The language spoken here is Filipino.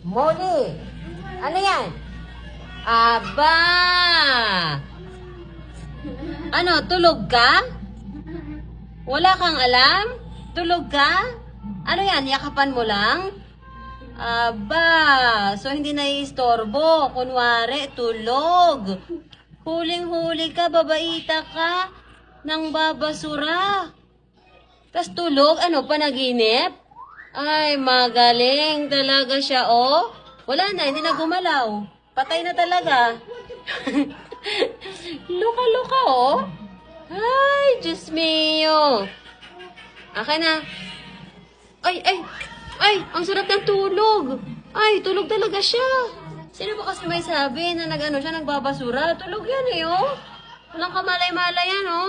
Molly, ano yan? Aba! Ano, tulog ka? Wala kang alam? Tulog ka? Ano yan, yakapan mo lang? Aba, so hindi naiistorbo. Kunwari, tulog. Huling-huli ka, babaita ka, nang babasura. Tas tulog, ano, panaginip? Ay, magaling talaga siya, oh. Wala na, hindi na gumalaw. Patay na talaga. Luka-luka, oh. Ay, Diyos mio. Akin na. Ay, ang sarap ng tulog. Ay, tulog talaga siya. Sino ba kasi may sabi na nag-ano siya, nagbabasura? Tulog yan eh, oh. Walang kamalay-malay yan, oh.